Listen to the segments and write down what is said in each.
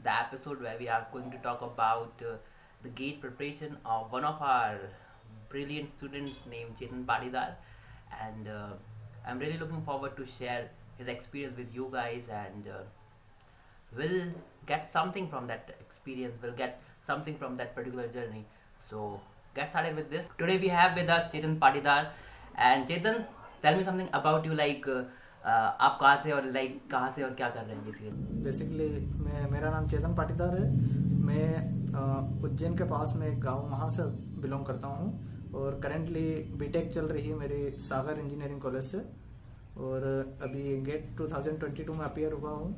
the episode where we are going to talk about the GATE preparation of one of our brilliant students named Chetan Patidar. And I'm really looking forward to share his experience with you guys, and we'll get something from that experience, we'll get something from that particular journey. So get started with this. Today we have with us Chetan Patidar. And Chetan, tell me something about you, like आप कहाँ से और कहाँ से और क्या कर रहे हैं बेसिकली। बेसिकली मेरा नाम चेतन पाटीदार है। मैं उज्जैन के पास में एक गांव वहाँ से बिलोंग करता हूँ और करेंटली बीटेक चल रही है मेरी सागर इंजीनियरिंग कॉलेज से, और अभी गेट 2022 में अपीयर हुआ हूँ,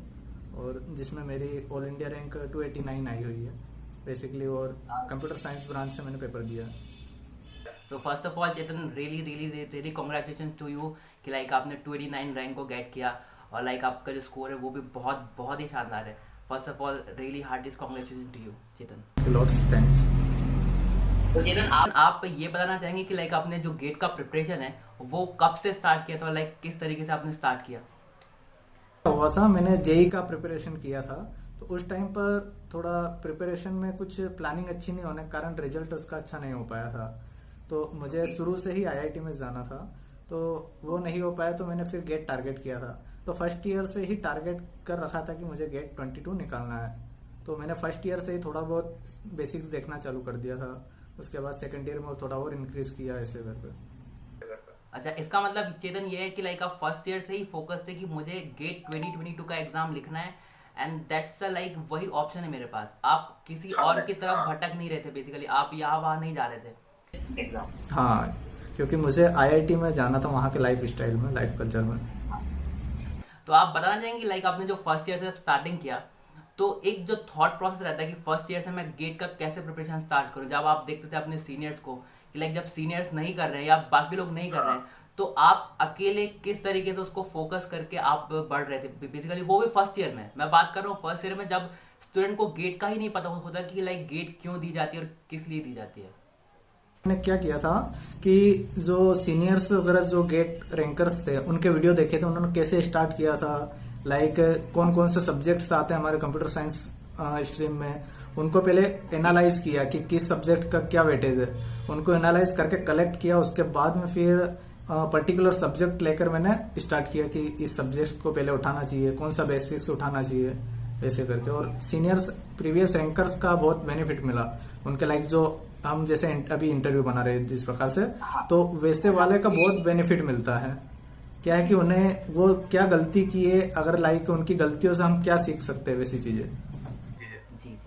और जिसमें मेरी ऑल इंडिया रैंक 289 आई हुई है बेसिकली, और कंप्यूटर साइंस ब्रांच से मैंने पेपर दिया है। So first of all, Chetan, really congratulations to you कि आपने 289 रैंक को गेट किया, और आपका जो स्कोर है वो भी बहुत ही शानदार है। First of all really heartiest congratulation to you Chetan. Lots thanks. तो चेतन, आप ये बताना चाहेंगे कि आपने जो गेट का प्रिपरेशन है वो कब से स्टार्ट किया था, किस तरीके से आपने स्टार्ट किया? हुआ था, मैंने जेई का प्रिपरेशन किया था, तो उस टाइम पर थोड़ा प्रिपरेशन में कुछ प्लानिंग अच्छी नहीं होने के कारण रिजल्ट उसका अच्छा नहीं हो पाया था। तो मुझे शुरू से ही आईआईटी में जाना था, तो वो नहीं हो पाया, तो मैंने फिर गेट टारगेट किया था। तो फर्स्ट ईयर से ही टारगेट कर रखा था कि मुझे गेट 22 निकालना है, तो मैंने फर्स्ट ईयर से ही थोड़ा बहुत बेसिक्स देखना चालू कर दिया था। उसके बाद सेकंड ईयर में थोड़ा और इंक्रीज किया ऐसे करके। अच्छा, इसका मतलब चेतन ये है कि आप फर्स्ट ईयर से ही फोकस थे कि मुझे गेट 2022 का एग्जाम लिखना है, एंड दैट्स वही ऑप्शन है मेरे पास। आप किसी और की तरफ भटक नहीं रहे थे बेसिकली, आप यहाँ वहाँ नहीं जा रहे थे एग्जाम। हाँ, क्योंकि मुझे आईआईटी में जाना था, वहाँ के लाइफ स्टाइल में, लाइफ कल्चर में। तो आप बताना चाहेंगे कि आपने जो फर्स्ट ईयर से स्टार्टिंग किया, तो एक जो थॉट प्रोसेस रहता है कि फर्स्ट ईयर से मैं गेट का कैसे प्रिपरेशन स्टार्ट करूं, जब आप देखते थे अपने सीनियर्स को कि जब सीनियर्स नहीं कर रहे हैं या बाकी लोग नहीं कर रहे हैं, तो आप अकेले किस तरीके से उसको फोकस करके आप बढ़ रहे थे बेसिकली, वो भी फर्स्ट ईयर में। मैं बात कर रहा हूँ फर्स्ट ईयर में, जब स्टूडेंट को गेट का ही नहीं पता होता कि गेट क्यों दी जाती है और किस लिए दी जाती है। मैंने क्या किया था कि जो सीनियर्स वगैरह जो गेट रैंकर्स थे उनके वीडियो देखे थे, उन्होंने कैसे स्टार्ट किया था, कौन कौन से सब्जेक्ट्स आते हैं हमारे कंप्यूटर साइंस स्ट्रीम में, उनको पहले एनालाइज किया कि किस सब्जेक्ट का क्या वेटेज है, उनको एनालाइज करके कलेक्ट किया। उसके बाद में फिर पर्टिकुलर सब्जेक्ट लेकर मैंने स्टार्ट किया कि इस सब्जेक्ट को पहले उठाना चाहिए, कौन सा बेसिक्स उठाना चाहिए, ऐसे करके। और सीनियर्स प्रीवियस रैंकर्स का बहुत बेनिफिट मिला, उनके जो हम जैसे अभी इंटरव्यू बना रहे हैं जिस प्रकार से, तो वैसे वाले का बहुत बेनिफिट मिलता है। क्या है कि उन्हें वो क्या गलती की है, अगर उनकी गलतियों से हम क्या सीख सकते हैं, वैसी चीजें। जी।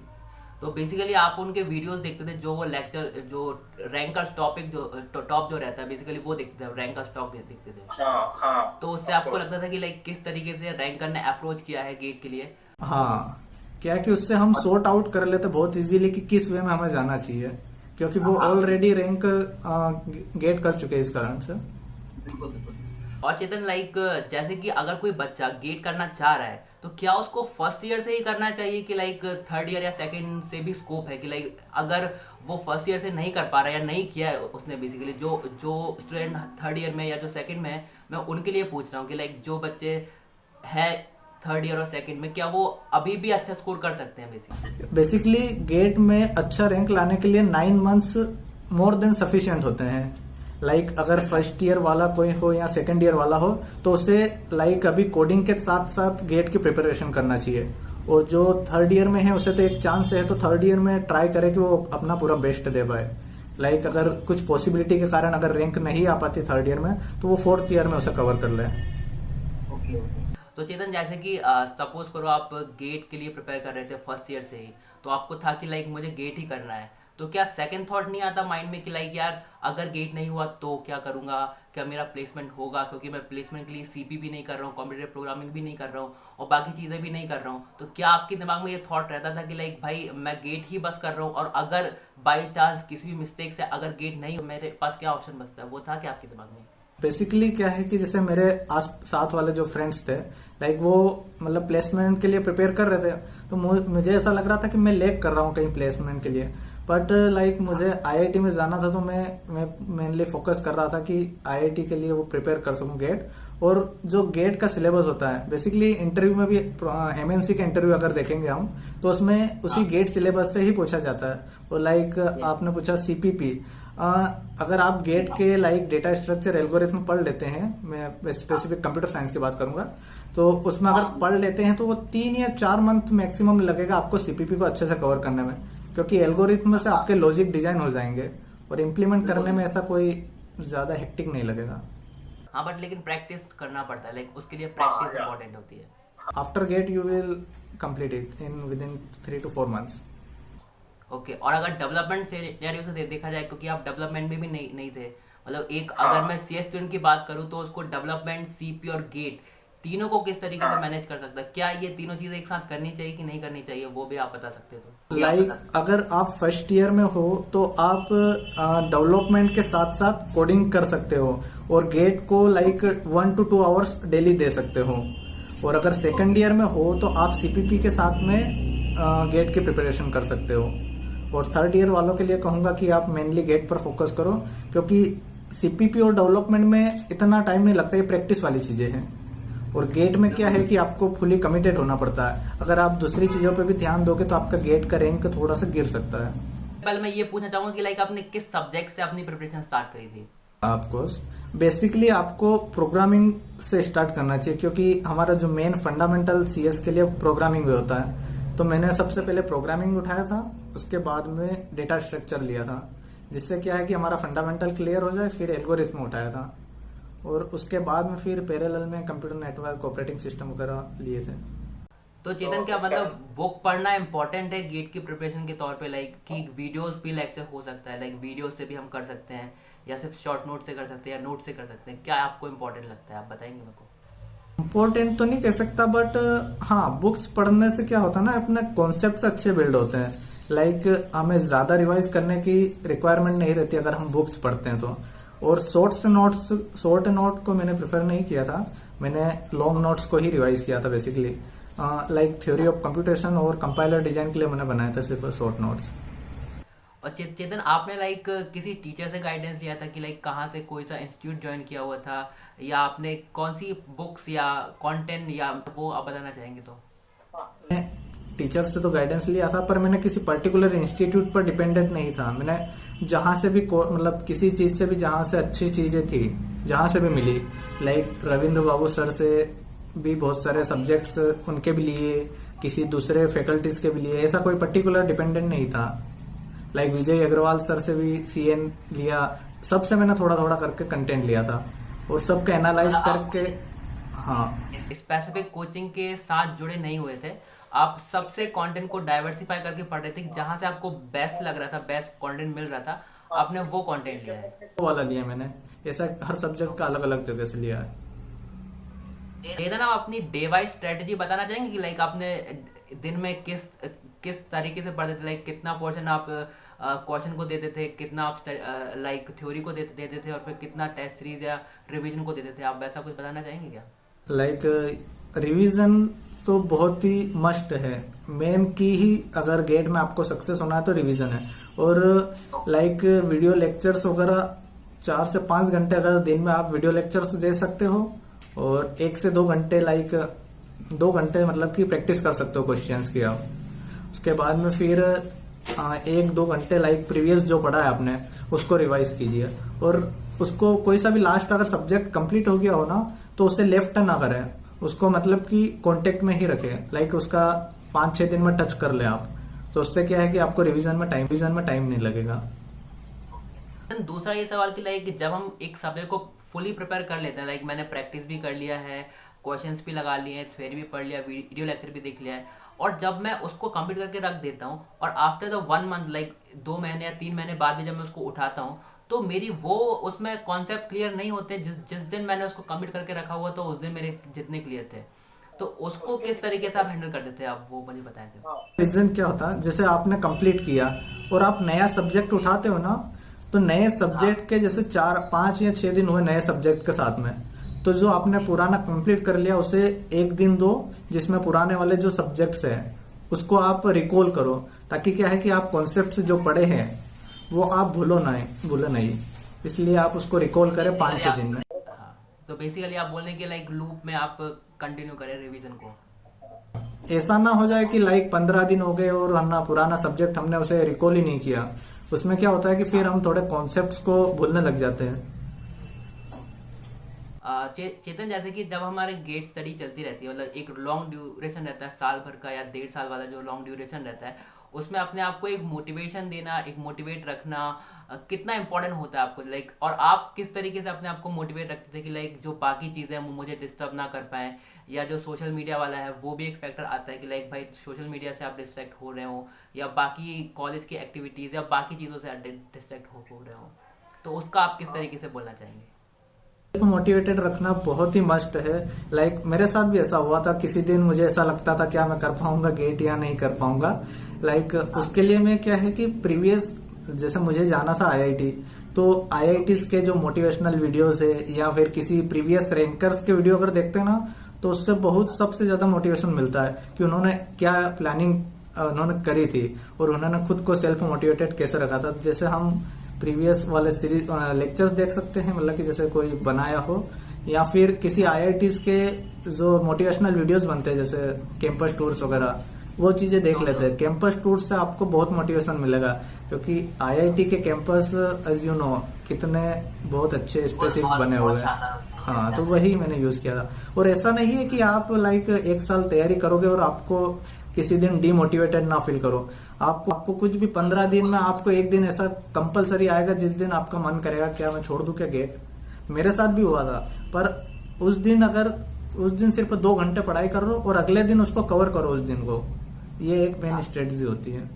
तो बेसिकली आप उनके वीडियोस देखते थे, जो वो लेक्चर, जो रैंकर्स टॉपिक, जो टॉप जो रहता है बेसिकली वो देखते थे, रैंकर्स टॉप देखते थे। हाँ, तो उससे आपको लगता था कि किस तरीके से रैंकर ने अप्रोच किया है गेट के लिए। हाँ, क्या है कि उससे हम सॉर्ट आउट कर लेते बहुत इजीली कि किस वे में हमें जाना चाहिए, क्योंकि वो ऑलरेडी रैंक गेट कर चुके हैं इस कारण से। बिल्कुल। और चेतन, जैसे कि अगर कोई बच्चा गेट करना चाह रहा है, तो क्या उसको फर्स्ट ईयर से ही करना चाहिए कि थर्ड ईयर या सेकंड से भी स्कोप है कि अगर वो फर्स्ट ईयर से नहीं कर पा रहा है या नहीं किया है उसने बेसिकली, जो स्टूडेंट थर्ड ईयर में या जो सेकंड में है, मैं उनके लिए पूछ रहा हूँ कि जो बच्चे है थर्ड ईयर और सेकंड में, क्या वो अभी भी अच्छा स्कोर कर सकते हैं? बेसिकली गेट में अच्छा रैंक लाने के लिए 9 मंथ्स मोर देन सफिशिएंट होते हैं। अगर फर्स्ट ईयर वाला कोई हो या सेकंड ईयर वाला हो, तो उसे अभी कोडिंग के साथ साथ गेट की प्रिपरेशन करना चाहिए। और जो थर्ड ईयर में है उसे तो एक चांस है, तो थर्ड ईयर में ट्राई करे कि वो अपना पूरा बेस्ट दे पाए। अगर कुछ पॉसिबिलिटी के कारण अगर रैंक नहीं आ पाती थर्ड ईयर में, तो वो फोर्थ ईयर में उसे कवर कर ले। तो चेतन, जैसे कि सपोज करो आप गेट के लिए प्रिपेयर कर रहे थे फर्स्ट ईयर से ही, तो आपको था कि मुझे गेट ही करना है, तो क्या सेकंड थॉट नहीं आता माइंड में कि यार अगर गेट नहीं हुआ तो क्या करूंगा, क्या मेरा प्लेसमेंट होगा, क्योंकि मैं प्लेसमेंट के लिए सीपी भी नहीं कर रहा हूँ, कंप्यूटर प्रोग्रामिंग भी नहीं कर रहा हूँ और बाकी चीजें भी नहीं कर रहा हूँ, तो क्या आपके दिमाग में ये थॉट रहता था कि भाई मैं गेट ही बस कर रहा हूँ, और अगर बाई चांस किसी भी मिस्टेक से अगर गेट नहीं, मेरे पास क्या ऑप्शन बचता है, वो था क्या आपके दिमाग में? बेसिकली क्या है कि जैसे मेरे साथ वाले जो फ्रेंड्स थे, वो प्लेसमेंट के लिए प्रिपेयर कर रहे थे, तो मुझे ऐसा लग रहा था कि मैं लैग कर रहा हूँ कहीं प्लेसमेंट के लिए। बट लाइक मुझे आईआईटी में जाना था, तो मैं मेनली फोकस कर रहा था कि आईआईटी के लिए वो प्रिपेयर कर सकूं गेट। और जो गेट का सिलेबस होता है बेसिकली इंटरव्यू में भी, एमएनसी का इंटरव्यू अगर देखेंगे हम तो उसमें उसी गेट सिलेबस से ही पूछा जाता है। और लाइक आपने पूछा सीपीपी, अगर आप गेट के लाइक डेटा स्ट्रक्चर एल्गोरिथम पढ़ लेते हैं, मैं स्पेसिफिक कंप्यूटर साइंस की बात करूंगा, तो उसमें अगर पढ़ लेते हैं तो वो 3 या 4 मंथ मैक्सिमम लगेगा आपको सीपीपी को अच्छे से कवर करने में, क्योंकि एल्गोरिथम से आपके लॉजिक डिजाइन हो जाएंगे और इम्प्लीमेंट करने में ऐसा कोई ज्यादा हेक्टिक नहीं लगेगा। हाँ बट लेकिन प्रैक्टिस करना पड़ता है, लाइक उसके लिए प्रैक्टिस इंपॉर्टेंट होती है। After get you will complete it in with in 3 to 4 months। Okay, और अगर डेवलपमेंट सिनेरियो से देखा जाए, क्योंकि आप डेवलपमेंट में भी नहीं थे, मतलब एक अगर मैं सीएस स्टूडेंट की बात करूं तो उसको डेवलपमेंट, सीपी और गेट तीनों को किस तरीके से मैनेज कर सकता है? क्या ये तीनों चीजें एक साथ करनी चाहिए कि नहीं करनी चाहिए, वो भी आप बता सकते हो? लाइक अगर आप फर्स्ट ईयर में हो तो आप डेवलपमेंट के साथ साथ कोडिंग कर सकते हो और गेट को लाइक 1 to 2 hours डेली दे सकते हो। और अगर सेकंड ईयर में हो तो आप सीपीपी के साथ में गेट की प्रिपरेशन कर सकते हो। और थर्ड ईयर वालों के लिए कहूंगा कि आप मेनली गेट पर फोकस करो, क्योंकि सीपीपी और डेवलपमेंट में इतना टाइम नहीं लगता, ये प्रैक्टिस वाली चीजें हैं। और गेट में क्या है कि आपको फुली कमिटेड होना पड़ता है। अगर आप दूसरी चीजों पे भी ध्यान दोगे तो आपका गेट का रैंक थोड़ा सा गिर सकता है। पहले मैं ये पूछना चाहूंगा कि लाइक आपने किस सब्जेक्ट से अपनी प्रिपरेशन स्टार्ट करी थी? आपको बेसिकली आपको प्रोग्रामिंग से स्टार्ट करना चाहिए, क्योंकि हमारा जो मेन फंडामेंटल सीएस के लिए प्रोग्रामिंग भी होता है। तो मैंने सबसे पहले प्रोग्रामिंग उठाया था, उसके बाद में डेटा स्ट्रक्चर लिया था, जिससे क्या है कि हमारा फंडामेंटल क्लियर हो जाए। फिर एल्गोरिथम उठाया था और उसके बाद में फिर पैरेलल में कंप्यूटर नेटवर्क, ऑपरेटिंग सिस्टम वगैरह लिए थे। तो चेतन, क्या मतलब बुक पढ़ना इंपॉर्टेंट है गेट की प्रिपरेशन के तौर पे? लाइक कि वीडियोस भी लेक्चर हो सकता है, लाइक वीडियोस से भी हम कर सकते हैं, या सिर्फ शॉर्ट नोट से कर सकते हैं, या नोट से कर सकते हैं? क्या आपको इम्पोर्टेंट लगता है, आप बताएंगे मेरे को? इम्पोर्टेंट तो नहीं कह सकता, बट हाँ, बुक्स पढ़ने से क्या होता है ना, अपने कॉन्सेप्ट अच्छे बिल्ड होते हैं। लाइक हमें ज्यादा रिवाइज करने की रिक्वायरमेंट नहीं रहती अगर हम बुक्स पढ़ते हैं तो। और शॉर्ट नोट को मैंने प्रेफर नहीं किया था, मैंने लॉन्ग नोट्स को ही रिवाइज किया था basically. Like theory of computation और कंपाइलर डिजाइन के लिए मैंने बनाया था सिर्फ शॉर्ट नोट्स। और चेतन, आपने लाइक किसी टीचर से गाइडेंस लिया था कि लाइक कहाँ से कोई सा इंस्टीट्यूट ज्वाइन किया हुआ था, या आपने कौन सी बुक्स या कंटेंट, या वो आप बताना चाहेंगे तो? टीचर से तो गाइडेंस लिया था, पर मैंने किसी पर्टिकुलर इंस्टीट्यूट पर डिपेंडेंट नहीं था। मैंने जहां से भी मतलब किसी चीज से भी, जहां से अच्छी चीजें थी, जहां से भी मिली, लाइक रविंद्र बाबू सर से भी बहुत सारे सब्जेक्ट्स उनके भी लिए, किसी दूसरे फैकल्टीज के भी लिए, ऐसा कोई पर्टिकुलर डिपेंडेंट नहीं था। लाइक विजय अग्रवाल सर से भी सीएन लिया, सबसे मैंने थोड़ा थोड़ा करके कंटेंट लिया था और सबका एनालाइज करके। हाँ, स्पेसिफिक कोचिंग के साथ जुड़े नहीं हुए थे, आप सबसे कंटेंट को डाइवर्सिफाई करके पढ़ रहे थे, जहां से आपको बेस्ट लग रहा था, बेस्ट कंटेंट मिल रहा था, आपने वो कंटेंट लिया है? वो वाला लिया मैंने, ऐसा हर सब्जेक्ट का अलग अलग जगह से लिया है। चेतन, आप अपनी डे वाइज स्ट्रेटेजी बताना चाहेंगे कि लाइक आपने दिन में किस तरीके से पढ़ते थे? लाइक कितना पोर्शन आप क्वेश्चन को देते थे, कितना आप लाइक थ्योरी को देते थे, और फिर कितना टेस्ट सीरीज या रिवीजन को देते थे? आप वैसा कुछ बताना चाहेंगे क्या? लाइक रिवीजन तो बहुत ही मस्ट है, मेन की ही अगर गेट में आपको सक्सेस होना है तो रिवीजन है। और लाइक वीडियो लेक्चर्स वगैरह 4 से 5 घंटे अगर दिन में आप वीडियो लेक्चर्स दे सकते हो, और 1 से 2 घंटे लाइक 2 घंटे मतलब कि प्रैक्टिस कर सकते हो क्वेश्चंस की आप। उसके बाद में फिर 1-2 घंटे लाइक प्रीवियस जो पढ़ा है आपने उसको रिवाइज कीजिए, और उसको कोई सा भी लास्ट अगर सब्जेक्ट कंप्लीट हो गया हो ना तो उसे लेफ्ट ना करें, उसको मतलब कि कांटेक्ट में ही रखें, लाइक उसका 5-6 दिन में टच कर ले आप, तो उससे क्या है कि आपको रिवीजन में टाइम नहीं लगेगा। दूसरा ये सवाल कि लाइक जब हम एक सब्जेक्ट को फुली प्रिपेयर कर लेते हैं, लाइक मैंने प्रैक्टिस भी कर लिया है, क्वेश्चंस भी लगा लिए हैं, थ्योरी भी पढ़ लिया, वीडियो लेक्चर भी देख लिया है, और जब मैं उसको कंप्लीट करके रख देता हूँ, और आफ्टर द 1 मंथ, लाइक 2 महीने या 3 महीने बाद भी जब मैं उसको उठाता हूँ, तो मेरी वो उसमें कॉन्सेप्ट क्लियर नहीं होते जिस दिन मैंने उसको कंप्लीट करके रखा हुआ, तो उस दिन मेरे जितने क्लियर थे। तो उसको किस तरीके से आप हैंडल कर देते हैं, आप वो मुझे बताएं थे। रीजन क्या होता है, जैसे आपने कंप्लीट किया और आप नया सब्जेक्ट उठाते हो ना, तो नए सब्जेक्ट के जैसे 4-5 या 6 दिन हुए नए सब्जेक्ट के साथ में, तो जो आपने पुराना कंप्लीट कर लिया उसे 1 दिन दो, जिसमें पुराने वाले जो सब्जेक्ट्स है उसको आप रिकॉल करो, ताकि क्या है कि आप कॉन्सेप्ट जो पढ़े हैं वो आप भूलो नहीं, इसलिए आप उसको रिकॉल करें 5-6 दिन में। हाँ, तो बेसिकली आप बोल रहे हैं कि लाइक लूप में आप कंटिन्यू करें रिवीजन को। ऐसा ना हो जाए कि लाइक 15 दिन हो गए और ना पुराना सब्जेक्ट हमने उसे रिकॉल ही नहीं किया। उसमें क्या होता है कि फिर हम थोड़े कॉन्सेप्ट्स को भूलने लग जाते हैं। चेतन, जैसे कि जब हमारे गेट स्टडी चलती रहती है, मतलब एक लॉन्ग ड्यूरेशन रहता है साल भर का या 1.5 साल वाला जो लॉन्ग ड्यूरेशन रहता है, उसमें अपने आप को एक मोटिवेशन देना, एक मोटिवेट रखना कितना इंपॉर्टेंट होता है आपको, लाइक और आप किस तरीके से अपने आप को मोटिवेट रखते थे कि लाइक जो बाकी चीज़ें हैं वो मुझे डिस्टर्ब ना कर पाएँ, या जो सोशल मीडिया वाला है वो भी एक फैक्टर आता है कि लाइक भाई सोशल मीडिया से आप डिस्ट्रैक्ट हो रहे हो, या बाकी कॉलेज की एक्टिविटीज़ या बाकी चीज़ों से आप डिस्ट्रैक्ट हो रहे हो, तो उसका आप किस तरीके से बोलना चाहेंगे? मोटिवेटेड रखना बहुत ही मस्ट है। लाइक मेरे साथ भी ऐसा हुआ था, किसी दिन मुझे ऐसा लगता था क्या मैं कर पाऊंगा गेट या नहीं कर पाऊंगा। लाइक उसके लिए मैं क्या है कि प्रीवियस जैसे मुझे जाना था आईआईटी, तो आईआईटीज के जो मोटिवेशनल वीडियोस है या फिर किसी प्रीवियस रैंकर्स के वीडियो अगर देखते हैं ना, तो उससे बहुत सबसे ज्यादा मोटिवेशन मिलता है कि उन्होंने क्या प्लानिंग उन्होंने करी थी और उन्होंने खुद को सेल्फ मोटिवेटेड कैसे रखा था। जैसे हम प्रीवियस वाले सीरीज लेक्चर्स देख सकते हैं, मतलब कि जैसे कोई बनाया हो, या फिर किसी आईआईटीज के जो मोटिवेशनल वीडियोस बनते हैं जैसे कैंपस टूर्स वगैरह, वो चीजें देख लेते हैं। कैंपस टूर्स से आपको बहुत मोटिवेशन मिलेगा, क्योंकि आईआईटी के कैंपस एज यू नो कितने बहुत अच्छे स्पेसिफिक बने हुए हैं। हाँ, तो वही मैंने यूज किया था। और ऐसा नहीं है कि आप लाइक 1 साल तैयारी करोगे और आपको किसी दिन डीमोटिवेटेड ना फील करो। आपको कुछ भी 15 दिन में आपको एक दिन ऐसा कंपलसरी आएगा जिस दिन आपका मन करेगा क्या मैं छोड़ दूं क्या गेट। मेरे साथ भी हुआ था, पर उस दिन सिर्फ 2 घंटे पढ़ाई कर लो और अगले दिन उसको कवर करो उस दिन को। ये एक मेन स्ट्रेटजी होती है।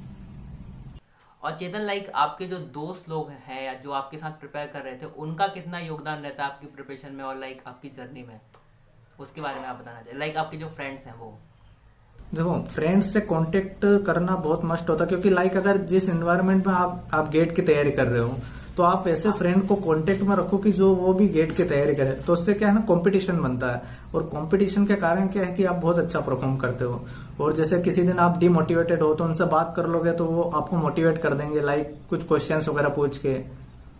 और चेतन, लाइक आपके जो दोस्त लोग हैं या जो आपके साथ प्रिपेयर कर रहे थे, उनका कितना योगदान रहता है आपकी प्रिपरेशन में और लाइक आपकी जर्नी में, उसके बारे में आप बताना चाहिए। लाइक आपके जो फ्रेंड्स हैं वो, देखो फ्रेंड्स से कांटेक्ट करना बहुत मस्ट होता है, क्योंकि लाइक अगर जिस एनवायरनमेंट में आप गेट की तैयारी कर रहे हो, तो आप ऐसे फ्रेंड को कांटेक्ट में रखो कि जो वो भी गेट की तैयारी करे। तो उससे क्या है ना, कंपटीशन बनता है, और कंपटीशन के कारण क्या है कि आप बहुत अच्छा परफॉर्म करते हो। और जैसे किसी दिन आप डिमोटिवेटेड हो तो उनसे बात कर लोगे तो वो आपको मोटिवेट कर देंगे, लाइक कुछ क्वेश्चंस वगैरह पूछ के।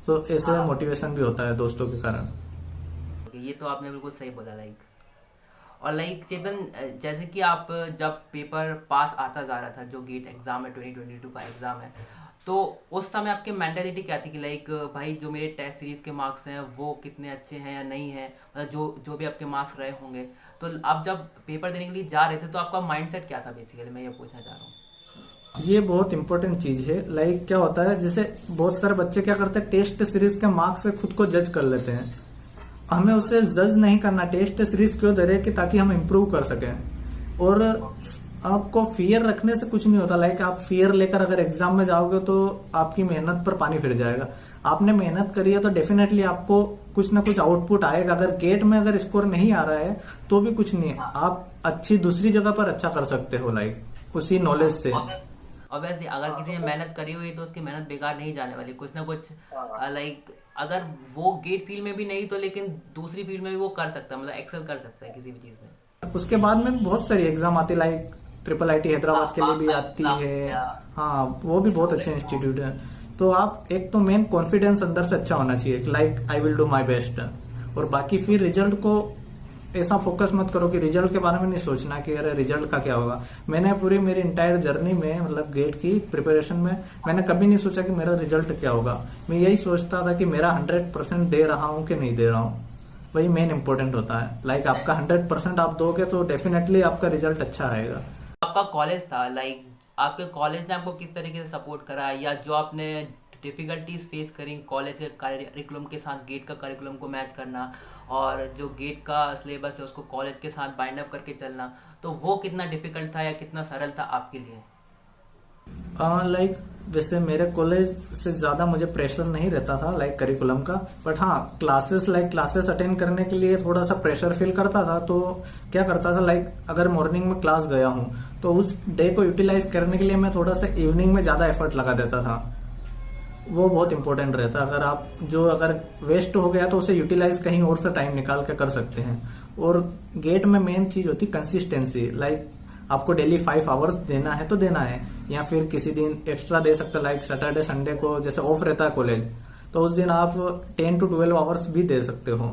तो ऐसे मोटिवेशन भी होता है दोस्तों के कारण। ये तो आपने बिल्कुल सही बोला। लाइक और लाइक चेतन, जैसे कि आप जब पेपर पास आता जा रहा था, जो गेट एग्जाम है 2022 का एग्जाम है, तो उस समय आपकी मेंटालिटी क्या थी कि लाइक भाई जो मेरे टेस्ट सीरीज के मार्क्स हैं वो कितने अच्छे हैं या नहीं है, मतलब जो भी आपके मार्क्स रहे होंगे, तो आप जब पेपर देने के लिए जा रहे थे तो आपका माइंडसेट क्या था, बेसिकली मैं ये पूछना चाह रहा हूँ। ये बहुत इंपॉर्टेंट चीज है। लाइक क्या होता है, जैसे बहुत सारे बच्चे क्या करते हैं, टेस्ट सीरीज के मार्क्स से खुद को जज कर लेते हैं। हमें उसे जज नहीं करना। टेस्ट सीरीज क्यों दे रहे हैं कि ताकि हम इम्प्रूव कर सकें। और आपको फियर रखने से कुछ नहीं होता। लाइक आप फियर लेकर अगर एग्जाम में जाओगे तो आपकी मेहनत पर पानी फिर जाएगा। आपने मेहनत करी है तो डेफिनेटली आपको कुछ ना कुछ आउटपुट आएगा। अगर गेट में अगर स्कोर नहीं आ रहा है तो भी कुछ नहीं, आप अच्छी दूसरी जगह पर अच्छा कर सकते हो, लाइक उसी नॉलेज से। ऑब्वियसली अगर किसी ने मेहनत करी हुई तो उसकी मेहनत बेकार नहीं जाने वाली, कुछ ना कुछ लाइक अगर वो गेट फील्ड में भी नहीं तो लेकिन दूसरी फील्ड में भी वो कर सकता है, मतलब एक्सेल कर सकता है किसी भी चीज में। उसके बाद में बहुत सारी एग्जाम आती है, लाइक IIIT हैदराबाद के लिए भी आती है। हाँ, वो भी बहुत अच्छे इंस्टीट्यूट है। तो आप एक तो मेन कॉन्फिडेंस अंदर से अच्छा होना चाहिए, like I will do my best. और बाकी फिर रिजल्ट को ऐसा फोकस मत करो कि रिजल्ट के बारे में नहीं सोचना कि अरे रिजल्ट का क्या होगा। मैंने पूरी मेरी इंटायर जर्नी में, मतलब गेट की प्रिपरेशन में, मैंने कभी नहीं सोचा कि मेरा रिजल्ट क्या होगा। मैं यही सोचता था कि मेरा 100% दे रहा हूँ कि नहीं दे रहा हूँ, वही मेन इंपॉर्टेंट होता है। लाइक आपका 100% आप दोगे तो डेफिनेटली आपका रिजल्ट अच्छा आएगा। आपका कॉलेज था, लाइक आपके कॉलेज ने आपको किस तरीके से सपोर्ट करा, या जो आपने डिफिकल्टीज फेस करी कॉलेज के करिकुलम के साथ गेट का करिकुलम को मैच करना, और जो गेट का सिलेबस है उसको कॉलेज के साथ बाइंड अप करके चलना, तो वो कितना डिफिकल्ट था या कितना सरल था आपके लिए? लाइक वैसे मेरे कॉलेज से ज्यादा मुझे प्रेशर नहीं रहता था लाइक करिकुलम का, बट हाँ क्लासेस अटेंड करने के लिए थोड़ा सा प्रेशर फील करता था। तो क्या करता था, लाइक अगर मॉर्निंग में क्लास गया हूँ तो उस डे को यूटिलाइज करने के लिए मैं थोड़ा सा इवनिंग में ज्यादा एफर्ट लगा देता था। वो बहुत इंपॉर्टेंट रहता है। अगर वेस्ट हो गया तो उसे यूटिलाइज कहीं और से टाइम निकाल के कर सकते हैं। और गेट में मेन चीज होती कंसिस्टेंसी। लाइक आपको डेली 5 आवर्स देना है तो देना है, या फिर किसी दिन एक्स्ट्रा दे सकते, लाइक सैटरडे संडे को जैसे ऑफ रहता है कॉलेज, तो उस दिन आप 10 to 12 आवर्स भी दे सकते हो।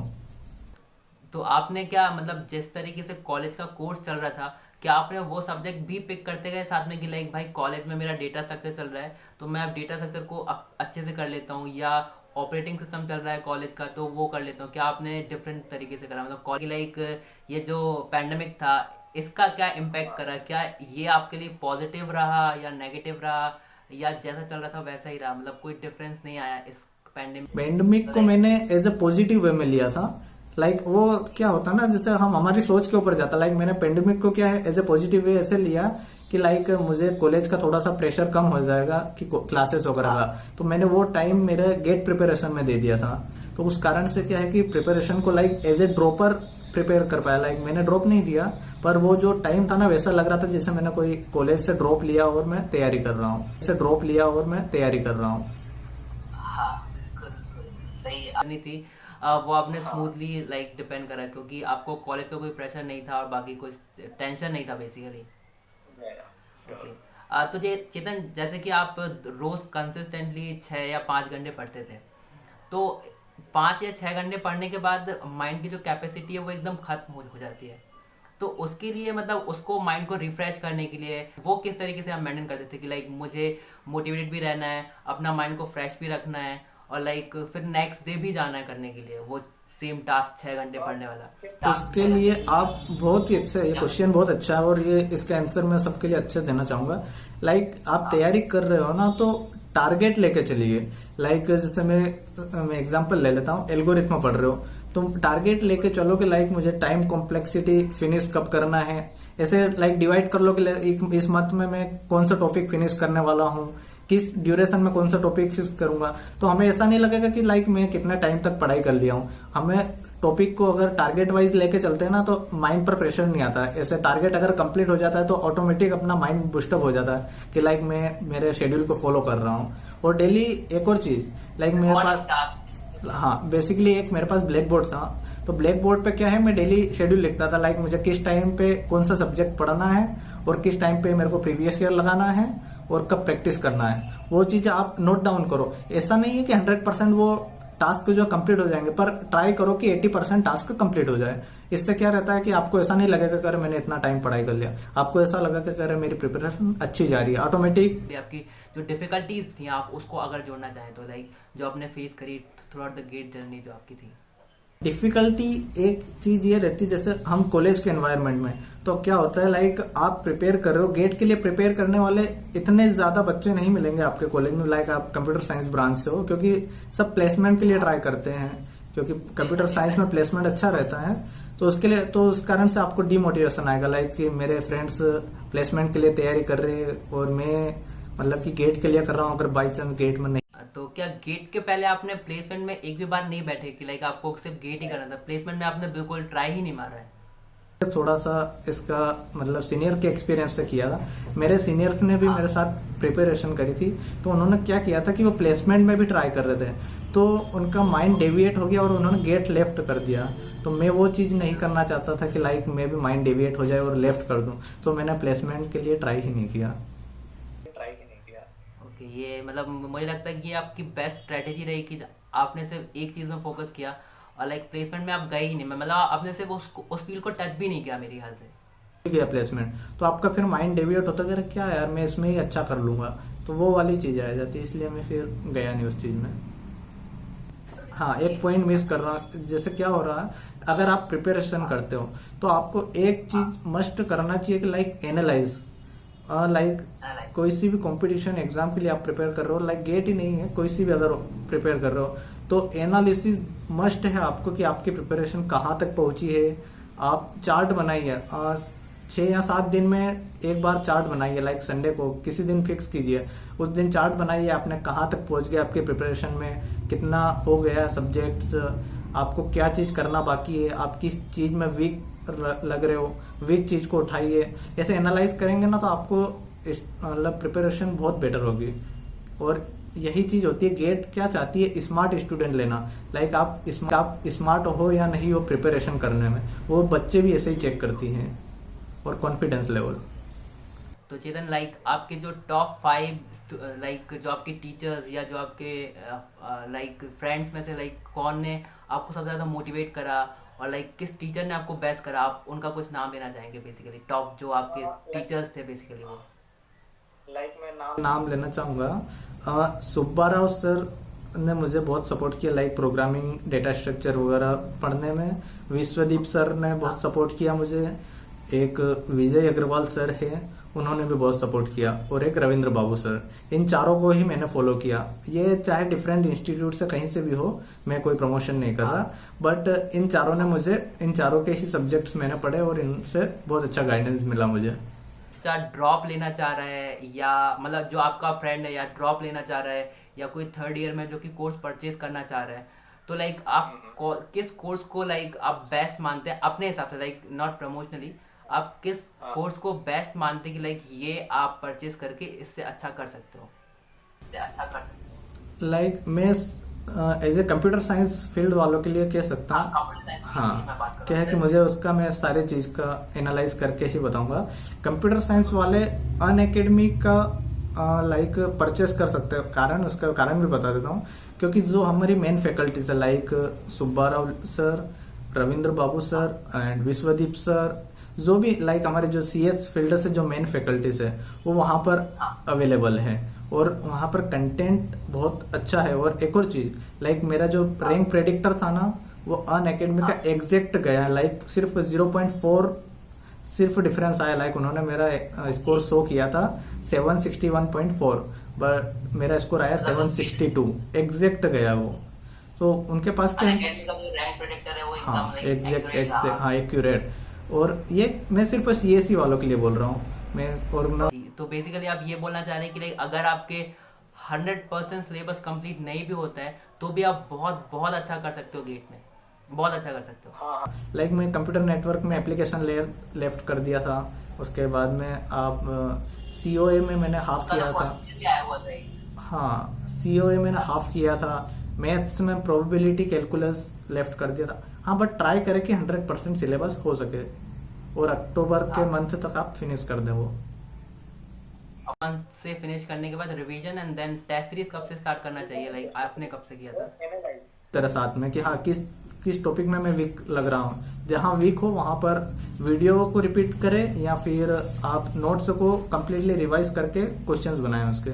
तो आपने क्या मतलब जिस तरीके से कॉलेज का कोर्स चल रहा था, क्या आपने वो सब्जेक्ट भी पिक करते गए साथ में कि लाइक भाई कॉलेज में मेरा डेटा स्ट्रक्चर चल रहा है तो मैं अब डेटा स्ट्रक्चर को अच्छे से कर लेता हूँ, या ऑपरेटिंग सिस्टम चल रहा है कॉलेज का तो वो कर लेता हूँ? क्या आपने डिफरेंट तरीके से करा? मतलब कॉलेज लाइक ये जो पैंडमिक था इसका क्या इम्पैक्ट करा? क्या ये आपके लिए पॉजिटिव रहा या नेगेटिव रहा, या जैसा चल रहा था वैसा ही रहा? मतलब कोई डिफरेंस नहीं आया इस पैंडेमिक को मैंने एज ए पॉजिटिव वे में लिया था। लाइक वो क्या होता है ना, जैसे हम हमारी सोच के ऊपर जाता, लाइक मैंने पेंडेमिक को क्या है एज ए पॉजिटिव वे ऐसे लिया कि लाइक मुझे कॉलेज का थोड़ा सा प्रेशर कम हो जाएगा कि क्लासेस वगैरह का, तो मैंने वो टाइम मेरे गेट प्रिपरेशन में दे दिया था। तो उस कारण से क्या है कि प्रिपरेशन को like as a dropper prepare कर पाया। लाइक मैंने ड्रॉप नहीं दिया, पर वो जो टाइम था ना वैसा लग रहा था जैसे मैंने कोई कॉलेज से ड्रॉप लिया और मैं तैयारी कर रहा हूँ, सही नहीं थी। वो आपने स्मूथली लाइक डिपेंड करा क्योंकि आपको कॉलेज का कोई प्रेशर नहीं था और बाकी कोई टेंशन नहीं था बेसिकली। ओके। तो चेतन, जैसे कि आप रोज कंसिस्टेंटली 6 या 5 घंटे पढ़ते थे, तो 5 या 6 घंटे पढ़ने के बाद माइंड की जो कैपेसिटी है वो एकदम खत्म हो जाती है। तो उसके लिए मतलब उसको माइंड को रिफ्रेश करने के लिए वो किस तरीके से आप मेंटेन करते थे कि लाइक मुझे मोटिवेटेड भी रहना है, अपना माइंड को फ्रेश भी रखना है और लाइक फिर नेक्स्ट डे भी जाना है करने के लिए वो सेम टास्क 6 घंटे पढ़ने वाला? उसके लिए आप बहुत ही अच्छा, ये क्वेश्चन बहुत अच्छा है और ये इसका आंसर मैं सबके लिए अच्छा देना चाहूंगा। लाइक आप तैयारी कर रहे हो ना तो टारगेट लेके चलिए। लाइक जैसे मैं एग्जांपल ले लेता हूँ, एल्गोरिथम पढ़ रहे हो तुम, टारगेट लेके चलो कि लाइक मुझे टाइम कॉम्प्लेक्सिटी फिनिश कब करना है, ऐसे लाइक डिवाइड कर लो कि इस मंथ में मैं कौन सा टॉपिक फिनिश करने वाला हूँ, किस ड्यूरेशन में कौन सा टॉपिक फिक्स करूंगा। तो हमें ऐसा नहीं लगेगा कि लाइक मैं कितने टाइम तक पढ़ाई कर लिया हूँ। हमें टॉपिक को अगर टारगेट वाइज लेके चलते हैं ना तो माइंड पर प्रेशर नहीं आता है। ऐसे टारगेट अगर कंप्लीट हो जाता है तो ऑटोमेटिक अपना माइंड बूस्टअप हो जाता है कि लाइक मैं मेरे शेड्यूल को फॉलो कर रहा हूँ। और डेली एक और चीज, लाइक मेरे पास, हाँ बेसिकली एक मेरे पास ब्लैक बोर्ड था, तो ब्लैक बोर्ड पे क्या है मैं डेली शेड्यूल लिखता था, लाइक मुझे किस टाइम पे कौन सा सब्जेक्ट पढ़ना है और किस टाइम पे मेरे को प्रीवियस ईयर लगाना है और कब प्रैक्टिस करना है। वो चीज आप नोट डाउन करो। ऐसा नहीं है कि 100% वो टास्क जो कंप्लीट हो जाएंगे, पर ट्राई करो कि 80% टास्क कंप्लीट हो जाए। इससे क्या रहता है कि आपको ऐसा नहीं लगेगा कि अरे मैंने इतना टाइम पढ़ाई कर लिया, आपको ऐसा लगा कि अरे मेरी प्रिपरेशन अच्छी जा रही है ऑटोमेटिक। आपकी जो डिफिकल्टीज थी आप उसको अगर जोड़ना चाहें तो लाइक जो आपने फेस करी throughout the GATE journey जो आपकी थी। डिफिकल्टी एक चीज ये रहती है, जैसे हम कॉलेज के एनवायरनमेंट में तो क्या होता है लाइक आप प्रिपेयर कर रहे हो गेट के लिए, प्रिपेयर करने वाले इतने ज्यादा बच्चे नहीं मिलेंगे आपके कॉलेज में, लाइक आप कंप्यूटर साइंस ब्रांच से हो, क्योंकि सब प्लेसमेंट के लिए ट्राई करते हैं, क्योंकि कंप्यूटर साइंस में प्लेसमेंट अच्छा रहता है। तो उसके लिए, तो उस कारण से आपको डीमोटिवेशन आएगा, लाइक कि मेरे फ्रेंड्स प्लेसमेंट के लिए तैयारी कर रहे हैं और मैं मतलब कि गेट के लिए कर रहा हूँ, अगर बाई चांस गेट में नहीं। तो क्या गेट के पहले आपने प्लेसमेंट में एक भी बार नहीं बैठे कि लाइक आपको सिर्फ गेट ही करना था, प्लेसमेंट में आपने बिल्कुल ट्राई ही नहीं मारा है? थोड़ा सा इसका मतलब सीनियर के एक्सपीरियंस से किया था। मेरे सीनियर्स ने भी मेरे साथ प्रिपरेशन करी थी, तो उन्होंने क्या किया था कि वो प्लेसमेंट में भी ट्राई कर रहे थे, तो उनका माइंड डेविएट हो गया और उन्होंने गेट लेफ्ट कर दिया। तो मैं वो चीज नहीं करना चाहता था कि लाइक मैं भी माइंड डेविएट हो जाए और लेफ्ट कर दूं, तो मैंने प्लेसमेंट के लिए ट्राई ही नहीं किया। ये मतलब मुझे लगता है कि ये आपकी बेस्ट स्ट्रेटेजी रही कि आपने सिर्फ एक चीज में फोकस किया और लाइक प्लेसमेंट में आप गए ही नहीं, मतलब आपने सिर्फ उस फील्ड को टच भी नहीं किया मेरे ख्याल से। किया प्लेसमेंट तो आपका फिर माइंड डेविएट होता है, क्या यार मैं इसमें ही अच्छा कर लूंगा, तो वो वाली चीज आ जाती है, इसलिए मैं फिर गया नहीं उस चीज में। हाँ, एक पॉइंट मिस कर रहा हूँ, जैसे क्या हो रहा है अगर आप प्रिपरेशन करते हो तो आपको एक चीज मस्ट करना चाहिए कि लाइक एनालाइज, लाइक कोई सी भी कंपटीशन एग्जाम के लिए आप प्रिपेयर कर रहे हो, लाइक गेट ही नहीं है, कोई सी भी अगर प्रिपेयर कर रहे हो तो एनालिसिस मस्ट है आपको कि आपकी प्रिपरेशन कहाँ तक पहुंची है। आप चार्ट बनाइए, 6 या 7 दिन में एक बार चार्ट बनाइए, लाइक संडे को किसी दिन फिक्स कीजिए, उस दिन चार्ट बनाइए आपने कहाँ तक पहुंच गया, आपके प्रिपरेशन में कितना हो गया सब्जेक्ट्स, आपको क्या चीज करना बाकी है, आप किस चीज में वीक लग रहे हो, वीक चीज को उठाइए। ऐसे एनालाइज करेंगे ना तो आपको मतलब प्रिपरेशन बहुत बेटर होगी। और यही चीज होती है, गेट क्या चाहती है, स्मार्ट स्टूडेंट लेना, लाइक आप स्मार्ट हो या नहीं हो प्रिपरेशन करने में, वो बच्चे भी ऐसे ही चेक करती हैं। और कॉन्फिडेंस लेवल तो चेतन लाइक आपके जो टॉप 5 लाइक जो आपके टीचर्स या जो आपके लाइक फ्रेंड्स में से लाइक कौन ने आपको सबसे ज़्यादा मोटिवेट करा, और लाइक किस टीचर ने आपको बेस्ट करा, आप उनका कुछ नाम लेना चाहेंगे बेसिकली, टॉप जो आपके टीचर्स थे बेसिकली वो। मैं नाम लेना चाहूँगा। सुब्बा राव सर ने मुझे बहुत सपोर्ट किया लाइक प्रोग्रामिंग डेटा स्ट्रक्चर वगैरह पढ़ने में। विश्वदीप सर ने बहुत सपोर्ट किया मुझे। एक विजय अग्रवाल सर है, उन्होंने भी बहुत सपोर्ट किया। और एक रविंद्र बाबू सर, इन चारों को ही मैंने फॉलो किया। ये चाहे डिफरेंट इंस्टीट्यूट से कहीं से भी हो, मैं कोई प्रमोशन नहीं कर रहा, बट इन चारों ने मुझे, इन चारों के ही सब्जेक्ट्स मैंने पढ़े और इनसे बहुत अच्छा गाइडेंस मिला मुझे। ड्रॉप लेना चाह रहा है, या मतलब जो आपका फ्रेंड है या ड्रॉप लेना चाह रहा है, या कोई 3rd ईयर में जो कि कोर्स परचेज करना चाह रहा है, तो लाइक आप किस कोर्स को लाइक आप बेस्ट मानते हैं अपने हिसाब से, लाइक नॉट प्रमोशनली, आप किस कोर्स को बेस्ट मानते हैं कि लाइक ये आप परचेज करके इससे अच्छा कर सकते हो, इससे अच्छा कर सकते हो? लाइक मैं as a computer science field वालों के लिए कह सकता हूँ। हाँ, क्या है कि मुझे उसका मैं सारी चीज का एनालाइज करके ही बताऊंगा। कंप्यूटर साइंस वाले अनअकैडमी का लाइक परचेस कर सकते हैं। कारण, उसका कारण भी बता देता हूँ। क्योंकि जो हमारी मेन फैकल्टीज है like Subba Rao sir, Ravindra Babu sir and Vishwadeep sir, जो भी लाइक हमारे जो CS फील्ड से जो मेन फैकल्टीज है वो वहाँ पर अवेलेबल है, और वहाँ पर कंटेंट बहुत अच्छा है। और एक और चीज, लाइक मेरा जो रैंक प्रेडिक्टर था ना, वो अनअकैडमी का एग्जैक्ट गया। लाइक सिर्फ 0.4 सिर्फ डिफरेंस आया। लाइक उन्होंने मेरा स्कोर शो किया था 761.4, बट मेरा स्कोर आया 762, एग्जैक्ट गया वो। तो उनके पास क्या है, हाँ एग्जैक्ट, हाँ एक्यूरेट। और ये मैं सिर्फ CSE वालों के लिए बोल रहा हूँ मैं। और तो बेसिकली आप ये बोलना चाह रहे हैं कि लाइक अगर आपके 100% सिलेबस कंप्लीट नहीं भी होता है तो भी आप बहुत बहुत अच्छा कर सकते हो गेट में, बहुत अच्छा कर सकते हो। लाइक मैं कंप्यूटर नेटवर्क में एप्लीकेशन लेयर लेफ्ट कर दिया था। उसके बाद में आप COA में मैंने हाफ किया था। हाँ, COA मैंने हाफ किया था। मैथ्स में प्रोबेबिलिटी कैलकुलस लेफ्ट कर दिया था। हाँ, बट ट्राई करें कि 100% सिलेबस हो सके, और अक्टूबर के मंथ तक आप फिनिश कर दें वो। मंथ से फिनिश करने के बाद revision and then test series कब से स्टार्ट करना चाहिए, लाइक आपने कब से किया था? तेरे साथ में कि हाँ किस टॉपिक में मैं वीक लग रहा हूँ। जहाँ वीक हो वहां पर वीडियो को रिपीट करें, या फिर आप नोट्स को कम्प्लीटली रिवाइज करके क्वेश्चंस बनाएं उसके।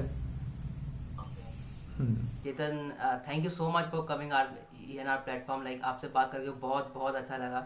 Chetan, thank you so much for coming in our platform. Like आपसे बात करके बहुत बहुत अच्छा लगा,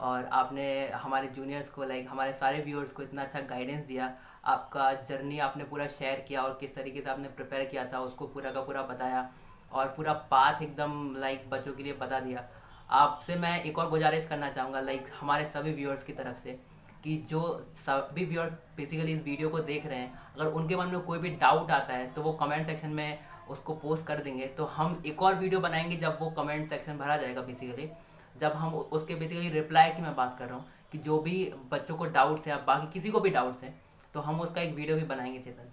और आपने हमारे जूनियर्स को, लाइक हमारे सारे व्यूअर्स को इतना अच्छा गाइडेंस दिया। आपका जर्नी आपने पूरा शेयर किया, और किस तरीके से आपने प्रिपेयर किया था उसको पूरा का पूरा बताया, और पूरा पाथ एकदम लाइक बच्चों के लिए बता दिया। आपसे मैं एक और गुजारिश करना चाहूँगा लाइक हमारे सभी व्यूअर्स की तरफ से, कि जो सभी व्यूअर्स बेसिकली इस वीडियो को देख रहे हैं, अगर उनके मन में कोई भी डाउट आता है तो वो कमेंट सेक्शन में उसको पोस्ट कर देंगे। तो हम एक और वीडियो बनाएंगे जब वो कमेंट सेक्शन भरा जाएगा, बेसिकली जब हम उसके बेसिकली रिप्लाई की मैं बात कर रहा हूँ, कि जो भी बच्चों को डाउट्स है या बाकी किसी को भी डाउट्स हैं, तो हम उसका एक वीडियो भी बनाएंगे चेतन।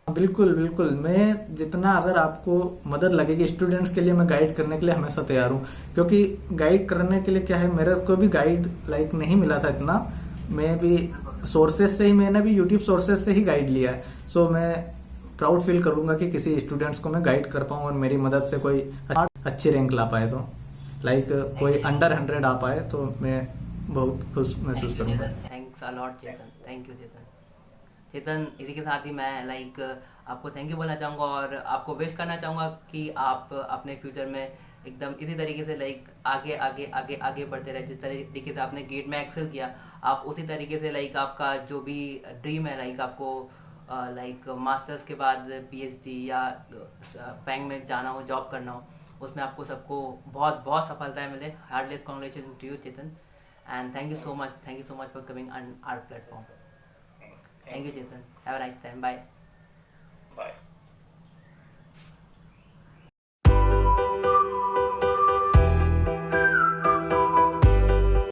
बिल्कुल बिल्कुल, मैं जितना अगर आपको मदद लगेगी स्टूडेंट्स के लिए, मैं गाइड करने के लिए हमेशा तैयार हूँ। क्योंकि गाइड करने के लिए क्या है, मेरे को भी गाइड लाइक नहीं मिला था इतना। मैं भी सोर्सेज से ही, मैंने भी यूट्यूब सोर्सेज से ही गाइड लिया है। सो मैं प्राउड फील करूंगा कि किसी स्टूडेंट्स को मैं गाइड कर पाऊँ, और मेरी मदद से कोई अच्छी रैंक ला पाए, तो लाइक कोई अंडर 100 आ पाए, तो मैं बहुत खुश महसूस करूंगा। Thanks a lot Chetan, thank you Chetan. इसी के साथ ही मैं लाइक आपको थैंक यू बोलना चाहूँगा, और आपको विश करना चाहूँगा कि आप अपने फ्यूचर में एकदम इसी तरीके से लाइक आगे आगे आगे आगे बढ़ते रहे। जिस तरीके से आपने गेट में एक्सेल किया, आप उसी तरीके से लाइक आपका जो भी ड्रीम है, लाइक आपको लाइक मास्टर्स के बाद PhD या बैंक में जाना हो, जॉब करना हो, उसमें आपको सबको बहुत बहुत सफलताएं मिले। Heartiest congratulation to you Chetan, and thank you so much for coming on our platform. Thank you Chetan, have a nice time, bye.